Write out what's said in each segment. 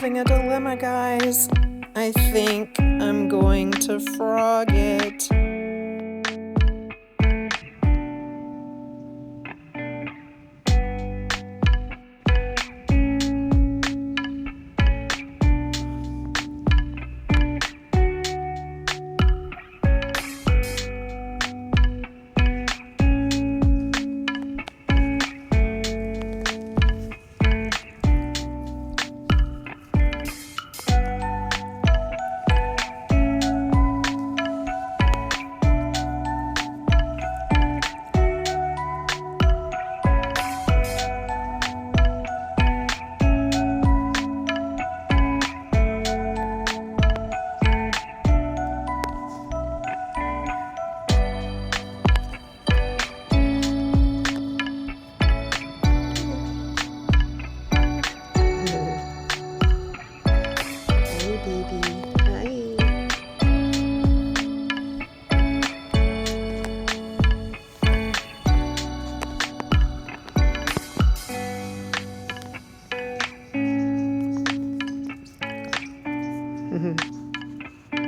having a dilemma, guys. I think I'm going to frog it.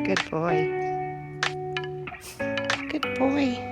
Good boy. Good boy.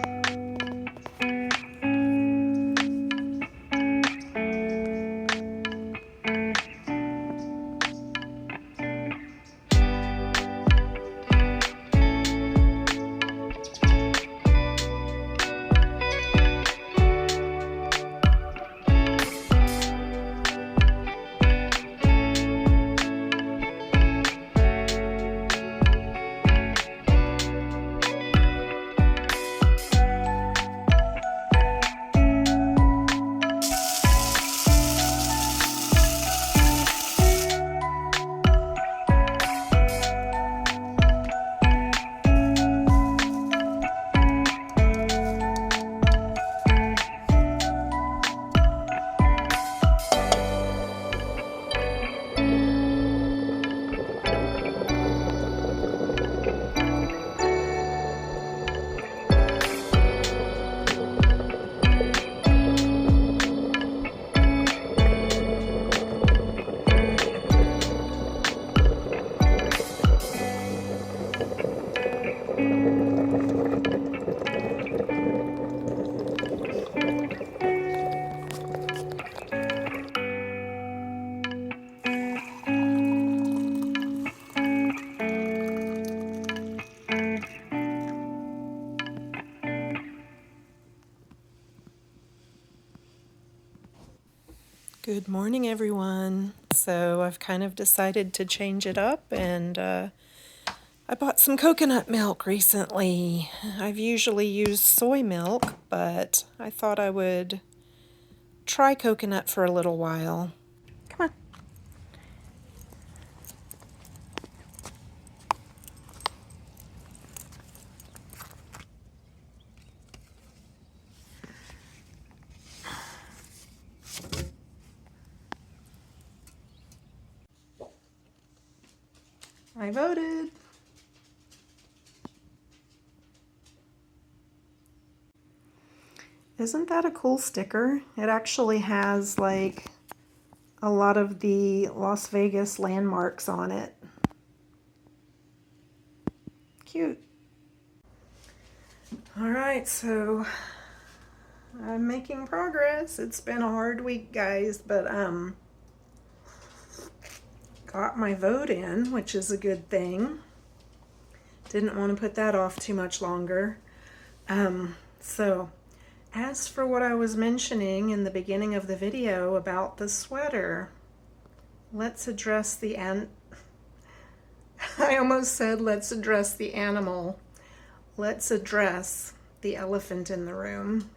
Good morning, everyone. So I've kind of decided to change it up, and I bought some coconut milk recently. I've usually used soy milk, but I thought I would try coconut for a little while. Come on. I voted. Isn't that a cool sticker? It actually has like a lot of the Las Vegas landmarks on it. Cute. All right, so I'm making progress. It's been a hard week, guys, but got my vote in, which is a good thing. Didn't want to put that off too much longer. So as for what I was mentioning in the beginning of the video about the sweater, let's address the I almost said let's address the animal. Let's address the elephant in the room.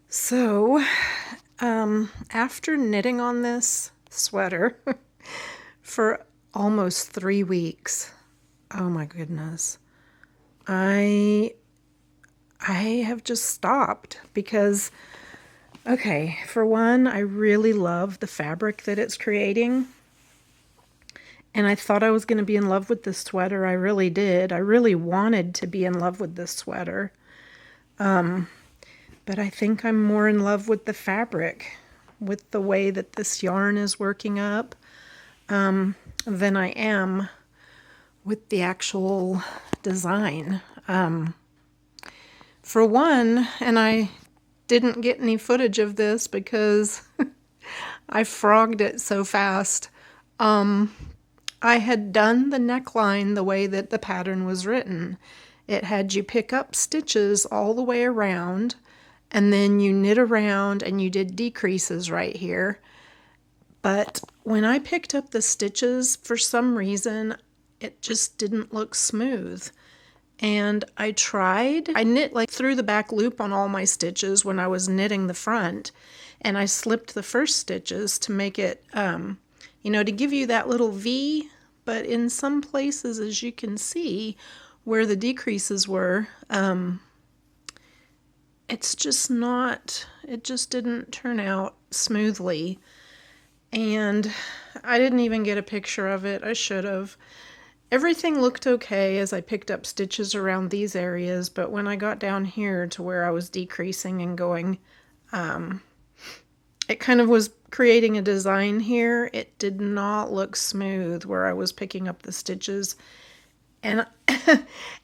So, after knitting on this sweater for almost 3 weeks, oh my goodness, I have just stopped because, okay, for one, I really love the fabric that it's creating. And I thought I was going to be in love with this sweater. I really did. I really wanted to be in love with this sweater. But I think I'm more in love with the fabric. with the way that this yarn is working up than I am with the actual design. For one, and I didn't get any footage of this because I frogged it so fast. I had done the neckline the way that the pattern was written. It had you pick up stitches all the way around, and then you knit around and you did decreases right here. But when I picked up the stitches, for some reason, it just didn't look smooth. And I tried. I knit like through the back loop on all my stitches when I was knitting the front, and I slipped the first stitches to make it, you know, to give you that little V. But in some places, as you can see, where the decreases were, it's just not, it just didn't turn out smoothly. And I didn't even get a picture of it. I should have. Everything looked okay as I picked up stitches around these areas, but when I got down here to where I was decreasing and going, it kind of was creating a design here. It did not look smooth where I was picking up the stitches. And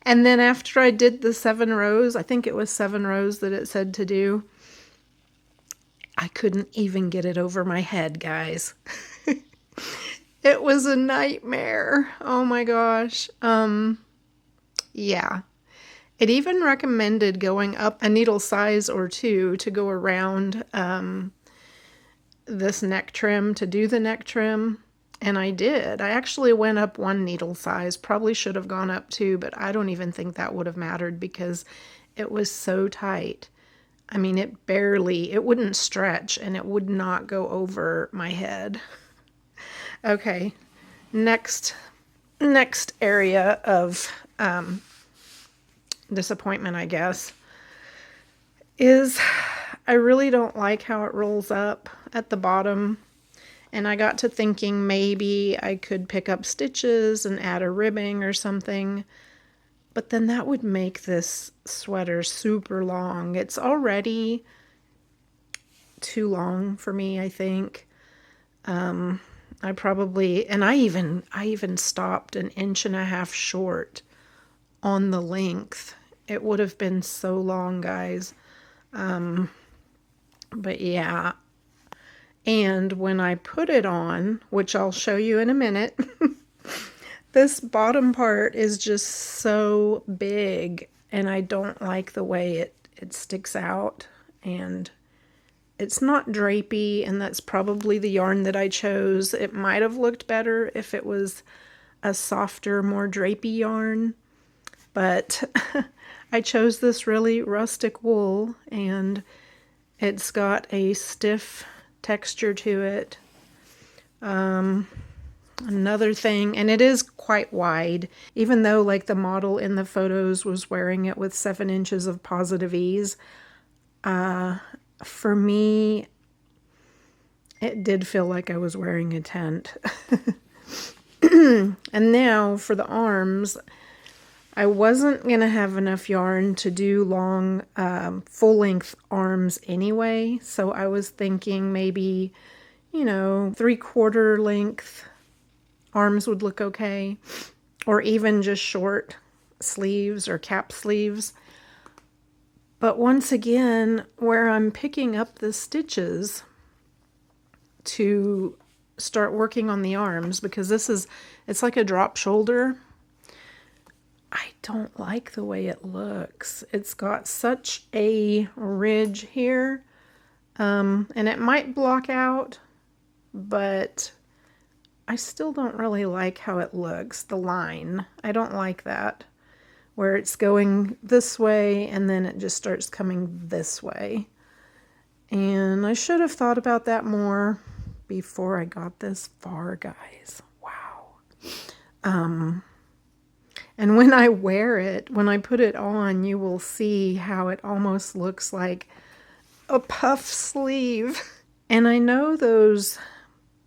and then after I did the 7 rows, I think it was 7 rows that it said to do, I couldn't even get it over my head, guys. It was a nightmare. Oh my gosh. Yeah. It even recommended going up a needle size or 2 to go around this neck trim, to do the neck trim. And I did. I actually went up 1 needle size. Probably should have gone up 2, but I don't even think that would have mattered because it was so tight. I mean, it wouldn't stretch and it would not go over my head. Okay, next area of disappointment, I guess, is I really don't like how it rolls up at the bottom. And I got to thinking maybe I could pick up stitches and add a ribbing or something. But then that would make this sweater super long. It's already too long for me, I think. I even stopped 1.5 inches short on the length. It would have been so long, guys. But yeah. And when I put it on, which I'll show you in a minute, this bottom part is just so big, and I don't like the way it sticks out, and it's not drapey, and that's probably the yarn that I chose. It might have looked better if it was a softer, more drapey yarn, but I chose this really rustic wool, and it's got a stiff texture to it. Another thing, and it is quite wide, even though like the model in the photos was wearing it with 7 inches of positive ease. For me, it did feel like I was wearing a tent. And now for the arms, I wasn't going to have enough yarn to do long, full-length arms anyway, so I was thinking maybe, you know, 3/4 length arms would look okay, or even just short sleeves or cap sleeves. But once again, where I'm picking up the stitches to start working on the arms, because it's like a drop shoulder, I don't like the way it looks. It's got such a ridge here, and it might block out, but I still don't really like how it looks, the line. I don't like that, where it's going this way and then it just starts coming this way. And I should have thought about that more before I got this far, guys. Wow. And when I wear it, when I put it on, you will see how it almost looks like a puff sleeve. And I know those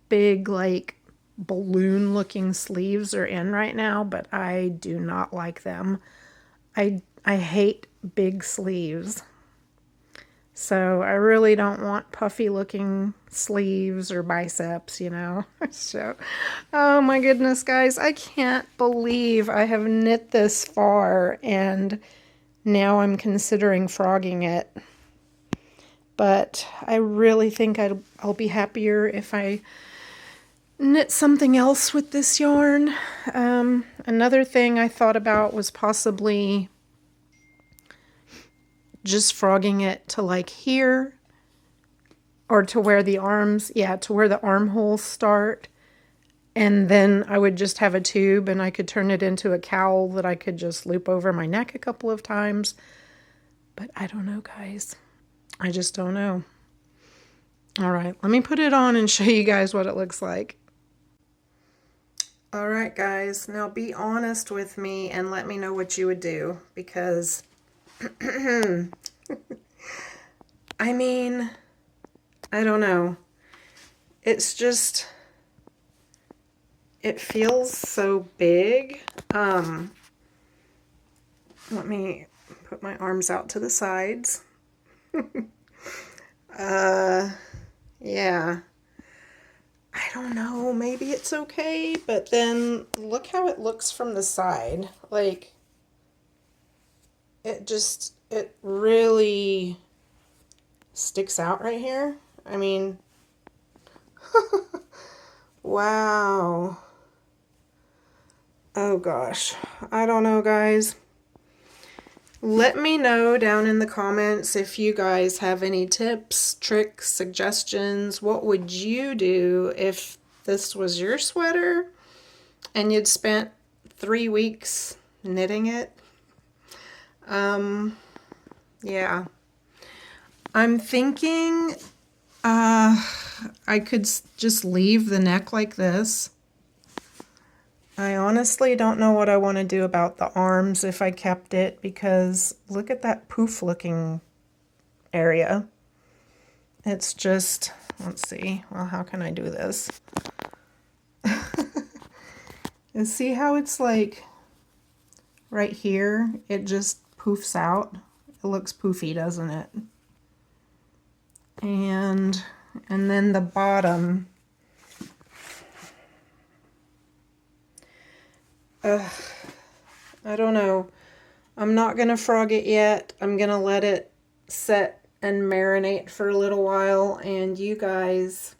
big, like, balloon looking sleeves are in right now, but I do not like them. I hate big sleeves. So I really don't want puffy looking sleeves or biceps, you know. So, oh my goodness, guys, I can't believe I have knit this far and now I'm considering frogging it. But I really think I'll be happier if I knit something else with this yarn. Another thing I thought about was possibly just frogging it to like here, or to where the arms, to where the armholes start. And then I would just have a tube and I could turn it into a cowl that I could just loop over my neck a couple of times. But I don't know, guys. I just don't know. All right, let me put it on and show you guys what it looks like. All right, guys, now be honest with me and let me know what you would do, because I mean, I don't know. It's just, it feels so big. Let me put my arms out to the sides. Yeah. I don't know, maybe it's okay, but then look how it looks from the side. Like, it really sticks out right here. I mean, wow. Oh gosh, I don't know, guys. Let me know down in the comments if you guys have any tips, tricks, suggestions. What would you do if this was your sweater and you'd spent 3 weeks knitting it? Yeah. I'm thinking I could just leave the neck like this. I honestly don't know what I want to do about the arms if I kept it, because look at that poof looking area. It's just, let's see, well, how can I do this? And see how it's like right here, it just poofs out. It looks poofy, doesn't it? And then the bottom, I don't know. I'm not going to frog it yet. I'm going to let it set and marinate for a little while. And you guys,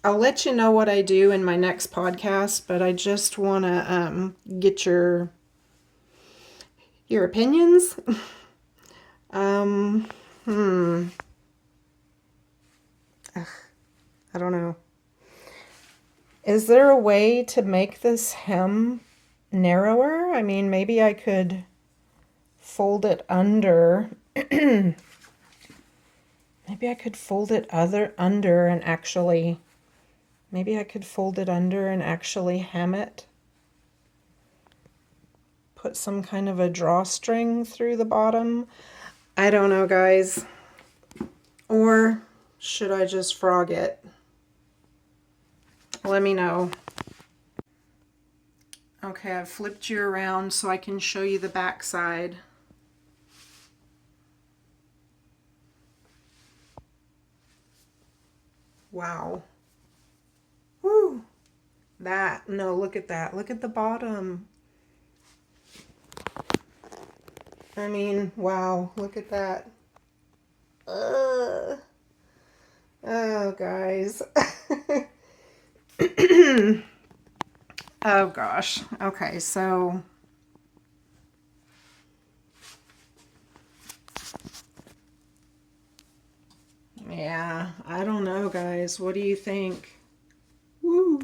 I'll let you know what I do in my next podcast, but I just want to get your opinions. Ugh, I don't know. Is there a way to make this hem narrower? I mean, maybe I could fold it under. Maybe I could fold it under and actually, maybe I could fold it under and actually hem it. Put some kind of a drawstring through the bottom. I don't know, guys. Or should I just frog it? Let me know. Okay, I've flipped you around so I can show you the back side. Wow. Woo! No, look at that. Look at the bottom. I mean, wow, look at that. Oh, guys. Oh, gosh. Okay, so yeah, I don't know, guys. What do you think? Woo!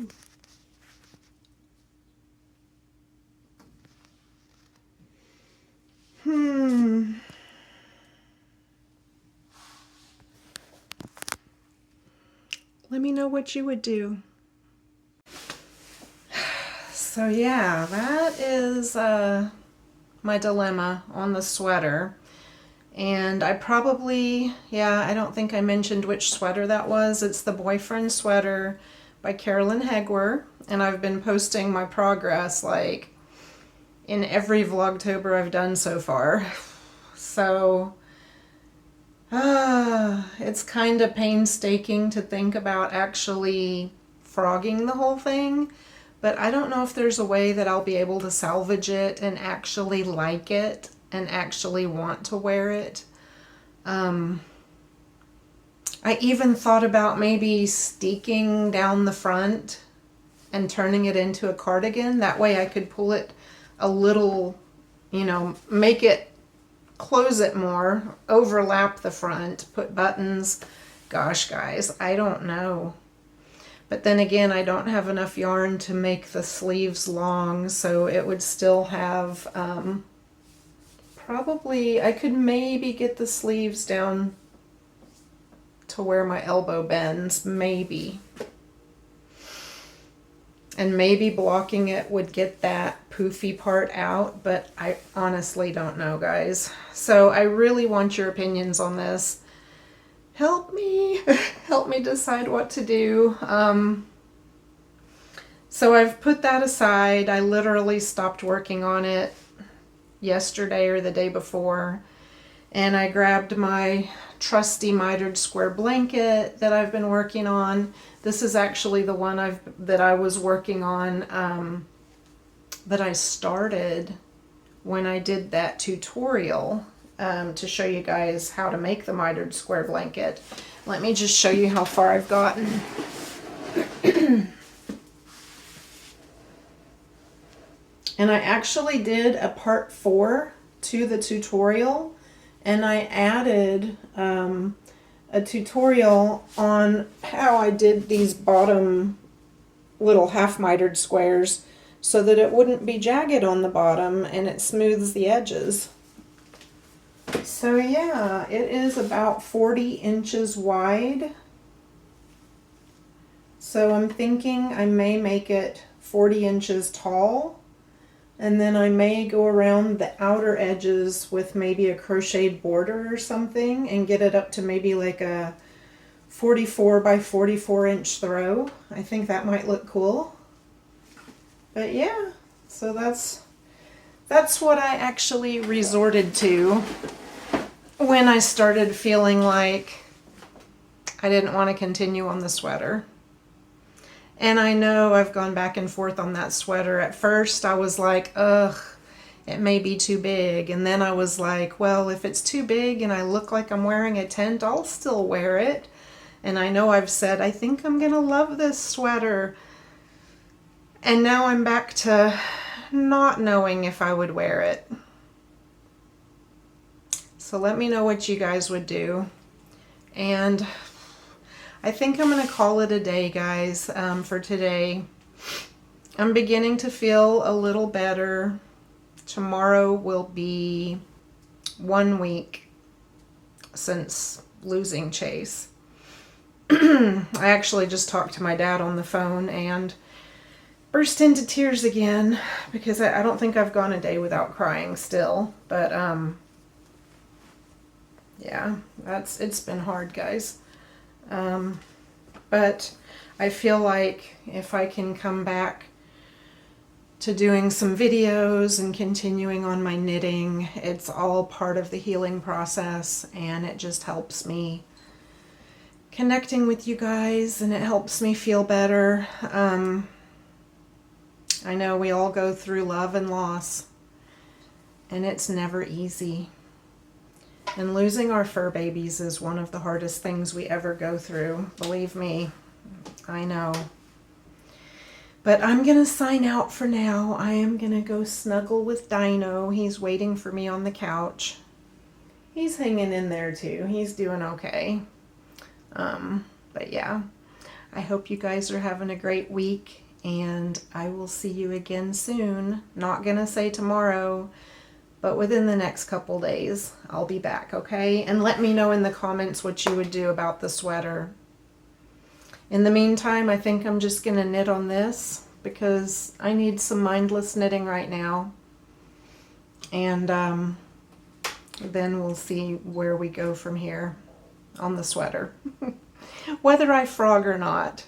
Let me know what you would do. So yeah, that is my dilemma on the sweater. And I probably, I don't think I mentioned which sweater that was. It's the Boyfriend Sweater by Carolyn Hegwer. And I've been posting my progress like in every Vlogtober I've done so far. So It's kind of painstaking to think about actually frogging the whole thing, but I don't know if there's a way that I'll be able to salvage it and actually like it and actually want to wear it. I even thought about maybe steeking down the front and turning it into a cardigan. That way I could pull it a little, you know, make it, close it more, overlap the front, put buttons. Gosh, guys, I don't know. But then again, I don't have enough yarn to make the sleeves long, so it would still have, probably, I could maybe get the sleeves down to where my elbow bends, maybe. And maybe blocking it would get that poofy part out, but I honestly don't know, guys. So I really want your opinions on this. Help me, help me decide what to do. So I've put that aside. I literally stopped working on it yesterday or the day before. And I grabbed my trusty mitered square blanket that I've been working on. This is actually the one that I was working on, that I started when I did that tutorial to show you guys how to make the mitered square blanket. Let me just show you how far I've gotten. And I actually did a part 4 to the tutorial. And I added a tutorial on how I did these bottom little half mitered squares so that it wouldn't be jagged on the bottom and it smooths the edges. So yeah, it is about 40 inches wide. So I'm thinking I may make it 40 inches tall. And then I may go around the outer edges with maybe a crocheted border or something and get it up to maybe like a 44 by 44 inch throw. I think that might look cool. But yeah, so that's what I actually resorted to when I started feeling like I didn't want to continue on the sweater. And I know I've gone back and forth on that sweater. At first I was like, ugh, it may be too big. And then I was like, well, if it's too big and I look like I'm wearing a tent, I'll still wear it. And I know I've said, I think I'm gonna love this sweater. And now I'm back to not knowing if I would wear it. So let me know what you guys would do. And I think I'm going to call it a day, guys, for today. I'm beginning to feel a little better. Tomorrow will be 1 week since losing Chase. I actually just talked to my dad on the phone and burst into tears again because I don't think I've gone a day without crying still. But yeah, it's been hard, guys. But I feel like if I can come back to doing some videos and continuing on my knitting, it's all part of the healing process, and it just helps me connecting with you guys, and it helps me feel better. I know we all go through love and loss, and it's never easy. And losing our fur babies is one of the hardest things we ever go through. Believe me, I know. But I'm going to sign out for now. I am going to go snuggle with Dino. He's waiting for me on the couch. He's hanging in there too. He's doing okay. But yeah, I hope you guys are having a great week, and I will see you again soon. Not going to say tomorrow, but within the next couple days, I'll be back, okay? And let me know in the comments what you would do about the sweater. In the meantime, I think I'm just going to knit on this because I need some mindless knitting right now. And then we'll see where we go from here on the sweater. Whether I frog or not.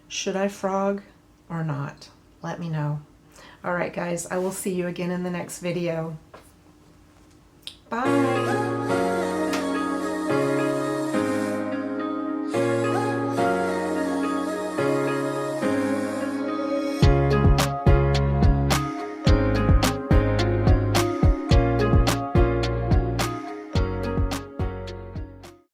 Should I frog or not? Let me know. All right, guys, I will see you again in the next video. Bye.